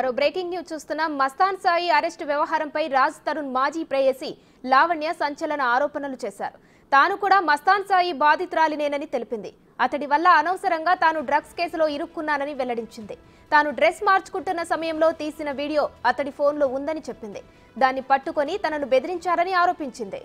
మరో breaking news చూస్తున్నాం. Mastan Sai arrest వ్యవహారంపై రాజ్ తరుణ్ మాజీ ప్రేయసి లావణ్య సంచలన ఆరోపణలు చేశారు. తాను కూడా మస్తాన్ సాయి బాధితురాలినేనని తెలిపింది. అతడి వల్ల అనవసరంగా తాను డ్రగ్స్ కేసులో ఇరుక్కున్నానని వెల్లడించింది. తాను డ్రెస్ మార్చుకుంటున్న సమయంలో తీసిన వీడియో అతడి ఫోన్లో ఉందని చెప్పింది. దాన్ని పట్టుకొని తనను బెదిరించారని ఆరోపించింది.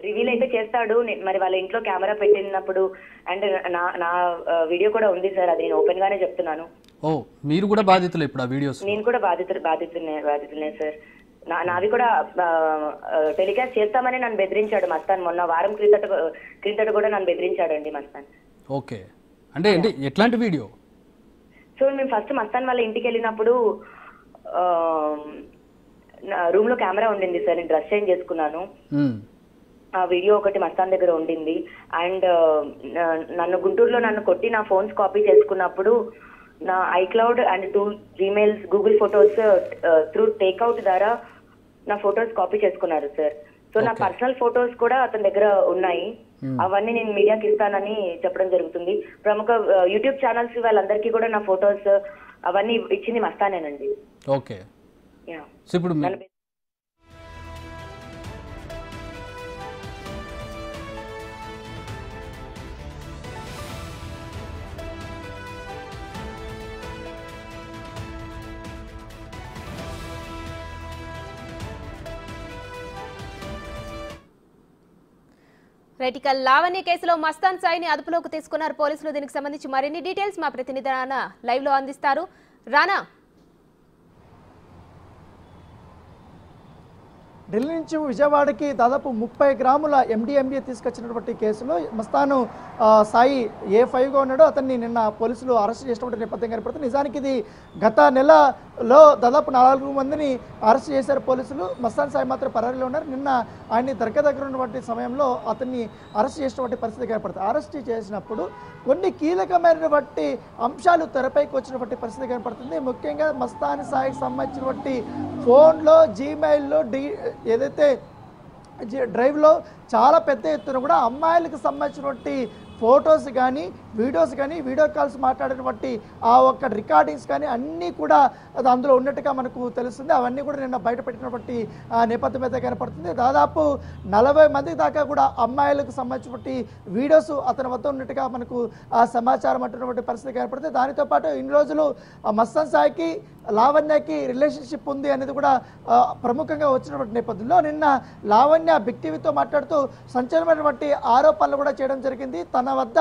రివీల్ అయితే చేస్తాడు. మరి వాళ్ళ ఇంట్లో కెమెరా పెట్టినప్పుడు అండ్ నా వీడియో కూడా ఉంది సార్. అది నేను ఓపెన్ గానే చెప్తున్నాను. ఓ మీరు కూడా బాధితులు ఇప్పుడు ఆ వీడియోస్? నేను కూడా బాధితులనే సార్. నావి కూడా టెలికాస్ట్ చేస్తామని నన్ను బెదిరించాడు మస్తాన్. మొన్న వారం క్రిందట కూడా నన్ను బెదిరించాడండి మస్తాన్. ఓకే, అంటే ఎట్లాంటి వీడియో? సో మేము ఫస్ట్ మస్తాన్ వాళ్ళ ఇంటికి వెళ్ళినప్పుడు రూమ్ లో కెమెరా ఉండింది సార్. నేను డ్రెస్ చేంజ్ చేసుకున్నాను. ఆ వీడియో ఒకటి మస్తాన్ దగ్గర ఉండింది. అండ్ నన్ను గుంటూరులో నన్ను కొట్టి నా ఫోన్స్ కాపీ చేసుకున్నప్పుడు నా iCloud and 2 Gmails Google photos through takeout ద్వారా నా ఫొటోస్ కాపీ చేసుకున్నారు సార్. సో నా పర్సనల్ ఫొటోస్ కూడా అతని దగ్గర ఉన్నాయి. అవన్నీ నేను మీడియాకి ఇస్తానని చెప్పడం జరుగుతుంది. ప్రముఖ యూట్యూబ్ ఛానల్స్ వాళ్ళందరికీ కూడా నా ఫొటోస్ అవన్నీ ఇచ్చింది మస్తానేనండి. ఓకే, ఇప్పుడు రైటికల్ లావణ్య కేసులో మస్తాన్ సాయిని అదుపులోకి తీసుకున్నారు పోలీసులు. దీనికి సంబంధించి మరిన్ని డీటెయిల్స్ మా ప్రతినిధి రానా లైవ్ లో అందిస్తారు. రానా, ఢిల్లీ నుంచి విజయవాడకి దాదాపు 30 గ్రాముల MDMA తీసుకొచ్చినటువంటి కేసులో మస్తాను సాయి A5గా ఉన్నాడు. అతన్ని నిన్న పోలీసులు అరెస్ట్ చేసినటువంటి నేపథ్యం కనపడుతుంది. నిజానికి ఇది గత నెలలో దాదాపు 4 మందిని అరెస్ట్ చేశారు పోలీసులు. మస్తాన్ సాయి మాత్రం పరారీలో ఉన్నారు. నిన్న ఆయన్ని దగ్గర ఉన్నటువంటి సమయంలో అతన్ని అరెస్ట్ చేసినటువంటి పరిస్థితి కనపడుతుంది. అరెస్ట్ చేసినప్పుడు కొన్ని కీలకమైనటువంటి అంశాలు తెరపైకి వచ్చినటువంటి పరిస్థితి కనపడుతుంది. ముఖ్యంగా మస్తాన్ సాయికి సంబంధించినటువంటి ఫోన్లో జీమెయిల్లో ఏదైతే డ్రైవ్లో చాలా పెద్ద ఎత్తున కూడా అమ్మాయిలకు సంబంధించినటువంటి ఫొటోస్ కానీ వీడియోస్ కానీ వీడియో కాల్స్ మాట్లాడినటువంటి ఆ ఒక్క రికార్డింగ్స్ కానీ అన్నీ కూడా అది అందులో ఉన్నట్టుగా మనకు తెలుస్తుంది. అవన్నీ కూడా నిన్న బయట పెట్టినటువంటి నేపథ్యం అయితే కనపడుతుంది. దాదాపు 40 మంది దాకా కూడా అమ్మాయిలకు సంబంధించినటువంటి వీడియోస్ అతని వద్ద ఉన్నట్టుగా మనకు ఆ సమాచారం అంటున్నటువంటి పరిస్థితి కనపడుతుంది. దానితో పాటు ఇన్ని రోజులు మస్తాన్ సాయికి లావణ్యకి రిలేషన్షిప్ ఉంది అనేది కూడా ప్రముఖంగా వచ్చినటువంటి నేపథ్యంలో నిన్న లావణ్య బిగ్ టీవీతో మాట్లాడుతూ సంచలనమైనటువంటి ఆరోపణలు కూడా చేయడం జరిగింది. తన వద్ద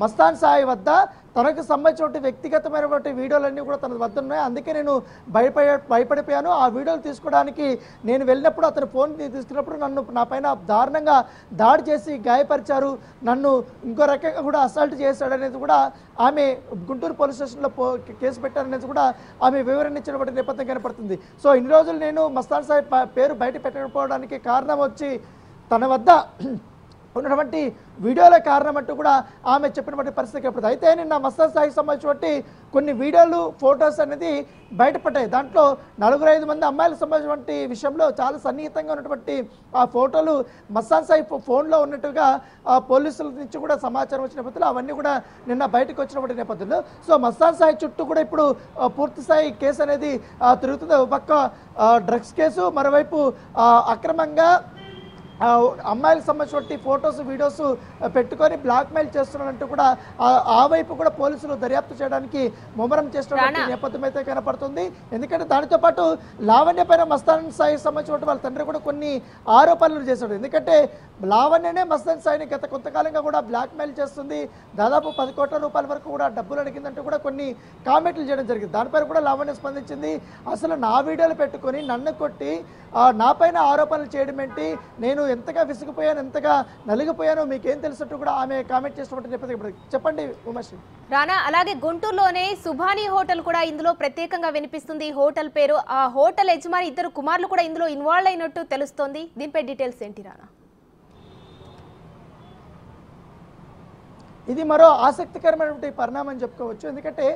మస్తాన్ సాయి వద్ద తనకు సంబంధించిన వ్యక్తిగతమైనటువంటి వీడియోలన్నీ కూడా తన వద్ద ఉన్నాయి. అందుకే నేను భయపడిపోయాను. ఆ వీడియోలు తీసుకోవడానికి నేను వెళ్ళినప్పుడు అతను ఫోన్ తీసుకున్నప్పుడు నా పైన దారుణంగా దాడి చేసి గాయపరిచారు, నన్ను ఇంకో రకంగా కూడా అసాల్ట్ చేశాడనేది కూడా ఆమె గుంటూరు పోలీస్ స్టేషన్లో కేసు పెట్టారనేది కూడా ఆమె వివరణ ఇచ్చినటువంటి నేపథ్యం కనపడుతుంది. సో ఇన్ని రోజులు నేను మస్తాన్ సాయి పేరు బయట పెట్టకపోవడానికి కారణం వచ్చి తన వద్ద ఉన్నటువంటి వీడియోల కారణం అంటూ కూడా ఆమె చెప్పినటువంటి పరిస్థితి కనపడుతుంది. అయితే నిన్న మస్తాన్ సాయికి సంబంధించినటువంటి కొన్ని వీడియోలు ఫొటోస్ అనేది బయటపడ్డాయి. దాంట్లో 4-5 మంది అమ్మాయిలకు సంబంధించినటువంటి విషయంలో చాలా సన్నిహితంగా ఉన్నటువంటి ఆ ఫోటోలు మస్తాన్ సాయి ఫోన్లో ఉన్నట్టుగా పోలీసుల నుంచి కూడా సమాచారం వచ్చిన నేపథ్యంలో అవన్నీ కూడా నిన్న బయటకు వచ్చినటువంటి నేపథ్యంలో సో మస్తాన్ సాయి చుట్టూ కూడా ఇప్పుడు పూర్తి స్థాయి కేసు అనేది తిరుగుతుంది. ఒక పక్క డ్రగ్స్ కేసు, మరోవైపు అక్రమంగా అమ్మాయిలకు సంబంధించినటువంటి ఫొటోస్ వీడియోస్ పెట్టుకొని బ్లాక్మెయిల్ చేస్తున్నారంటూ కూడా ఆ వైపు కూడా పోలీసులు దర్యాప్తు చేయడానికి ముమ్మరం చేస్తున్నటువంటి నేపథ్యం అయితే కనపడుతుంది. ఎందుకంటే దానితో పాటు లావణ్య పైన మస్తాన్ సాయికి సంబంధించిన వాళ్ళ తండ్రి కూడా కొన్ని ఆరోపణలు చేశాడు. ఎందుకంటే లావణ్యనే మస్తాన్ సాయిని గత కొంతకాలంగా కూడా బ్లాక్మెయిల్ చేస్తుంది, దాదాపు 10 కోట్ల రూపాయల వరకు కూడా డబ్బులు అడిగిందంటూ కూడా కొన్ని కామెంట్లు చేయడం జరిగింది. దానిపైన కూడా లావణ్య స్పందించింది. అసలు నా వీడియోలు పెట్టుకొని నన్ను కొట్టి నా పైన ఆరోపణలు చేయడం ఏంటి, నేను ఎంతగా విసిగిపోయాను, ఎంతగా నలిగిపోయానో మీకేం తెలుసట్టు కూడా ఆమె కామెంట్ చేసినటువంటి నేపథ్యం. చెప్పండి ఉమాశ్రీ. రానా, అలాగే గుంటూరులోనే సుభాని హోటల్ కూడా ఇందులో ప్రత్యేకంగా వినిపిస్తుంది. హోటల్ పేరు, ఆ హోటల్ యజమాని 2 కుమారులు కూడా ఇందులో ఇన్వాల్వ్ అయినట్టు తెలుస్తోంది. దీనిపై డీటెయిల్స్ ఏంటి రానా? ఇది మరో ఆసక్తికరమైనటువంటి పరిణామం చెప్పుకోవచ్చు. ఎందుకంటే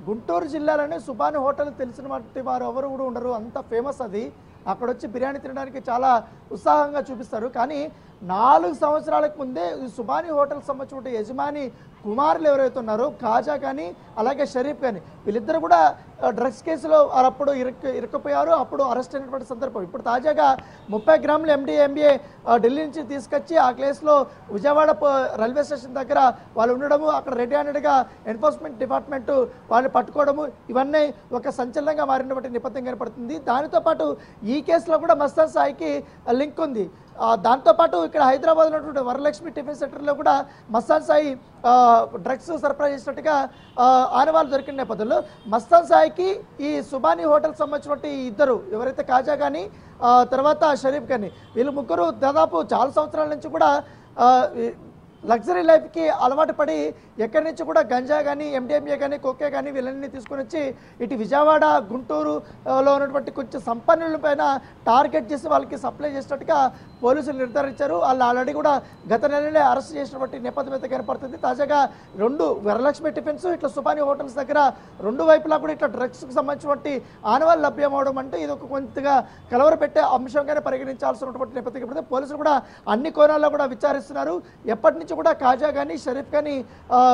గుంటూరు జిల్లాలోనే సుబాని హోటల్ తెలిసినటువంటి వారు ఎవరు కూడా ఉండరు, అంత ఫేమస్ అది. అక్కడ వచ్చి బిర్యానీ తినడానికి చాలా ఉత్సాహంగా చూపిస్తారు. కానీ 4 సంవత్సరాలకు ముందే ఈ సుబాని హోటల్ సంబంధించిన యజమాని కుమారులు ఎవరైతే ఉన్నారో కాజా కానీ అలాగే షరీఫ్ కానీ వీళ్ళిద్దరు కూడా డ్రగ్స్ కేసులో అప్పుడు ఇరుక్కుపోయారు. అప్పుడు అరెస్ట్ అయినటువంటి సందర్భం. ఇప్పుడు తాజాగా 30 గ్రాముల MDMA ఢిల్లీ నుంచి తీసుకొచ్చి ఆ కేసులో విజయవాడ రైల్వే స్టేషన్ దగ్గర వాళ్ళు ఉండడము, అక్కడ రెడీ హ్యాండెడ్గా ఎన్ఫోర్స్మెంట్ డిపార్ట్మెంట్ వాళ్ళు పట్టుకోవడము, ఇవన్నీ ఒక సంచలనంగా మారినటువంటి నేపథ్యం కనపడుతుంది. దానితో పాటు ఈ కేసులో కూడా మస్తాన్ సాయికి లింక్ ఉంది. దాంతోపాటు ఇక్కడ హైదరాబాద్ ఉన్నటువంటి వరలక్ష్మి టిఫిన్ సెంటర్లో కూడా మస్తాన్ సాయి డ్రగ్స్ సరఫరా చేసినట్టుగా ఆనవాళ్ళు దొరికిన నేపథ్యంలో మస్తాన్ సాయికి ఈ సుబాని హోటల్ సంబంధించినటువంటి ఇద్దరు ఎవరైతే కాజా కానీ తర్వాత షరీఫ్ కానీ వీళ్ళు ముగ్గురు దాదాపు చాలా సంవత్సరాల నుంచి కూడా లగ్జరీ లైఫ్కి అలవాటు పడి ఎక్కడి నుంచి కూడా గంజా కానీ MDMA కానీ కోకే కానీ వీళ్ళని తీసుకొని వచ్చి ఇటు విజయవాడ గుంటూరులో ఉన్నటువంటి కొంచెం సంపన్నుల పైన టార్గెట్ చేసి వాళ్ళకి సప్లై చేసినట్టుగా పోలీసులు నిర్ధారించారు. వాళ్ళు ఆల్రెడీ కూడా గత నెలలే అరెస్ట్ చేసినటువంటి నేపథ్యం అయితే కనపడుతుంది. తాజాగా 2 వరలక్ష్మి టిఫిన్స్ ఇట్లా సుబాని హోటల్స్ దగ్గర 2 వైపులా కూడా ఇట్లా డ్రగ్స్కి సంబంధించినటువంటి ఆనవాళ్ళు లభ్యమవడం అంటే ఇది ఒక కొంతగా కలవరపెట్టే అంశంగానే పరిగణించాల్సినటువంటి నేపథ్యం కనపడుతుంది. పోలీసులు కూడా అన్ని కోణాల్లో కూడా విచారిస్తున్నారు. ఎప్పటి నుంచి కూడా కాజా కానీ షరీఫ్ కానీ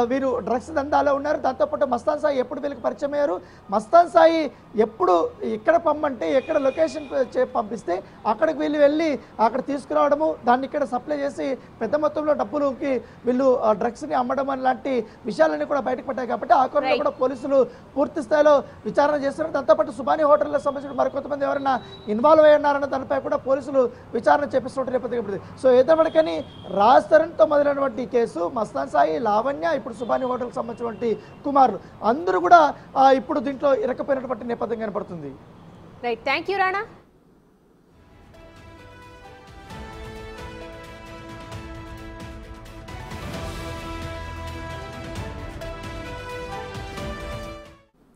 వీరు డ్రగ్స్ దందాలో ఉన్నారు. దాంతోపాటు మస్తాన్ సాయి ఎప్పుడు వీళ్ళకి పరిచయం అయ్యారు, మస్తాన్ సాయి ఎప్పుడు ఎక్కడ పంపంటే ఎక్కడ లొకేషన్ పంపిస్తే అక్కడికి వీళ్ళు వెళ్ళి అక్కడ తీసుకురావడము, దాన్ని ఇక్కడ సప్లై చేసి పెద్ద మొత్తంలో డబ్బులకి వీళ్ళు డ్రగ్స్ని అమ్మడం లాంటి విషయాలన్నీ కూడా బయటకు పడ్డాయి. కాబట్టి ఆ కోణంలో కూడా పోలీసులు పూర్తి స్థాయిలో విచారణ చేస్తున్నారు. దాంతోపాటు సుబాని హోటల్లో సంబంధించిన మరికొంతమంది ఎవరైనా ఇన్వాల్వ్ అయి ఉన్నారన్న దానిపై కూడా పోలీసులు విచారణ చేపిస్తున్నట్టు నేపథ్యం. సో ఏదైనా రాజ్ తరుణ్తో మొదలైనటువంటి కేసు మస్తాన్ సాయి, లావణ్య, ఇప్పుడు సుబాని హోటల్కి సంబంధించినటువంటి కుమారులు అందరూ కూడా ఇప్పుడు దీంట్లో ఇరకపోయినటువంటి నేపథ్యం కనపడుతుంది. Right, thank you Rana.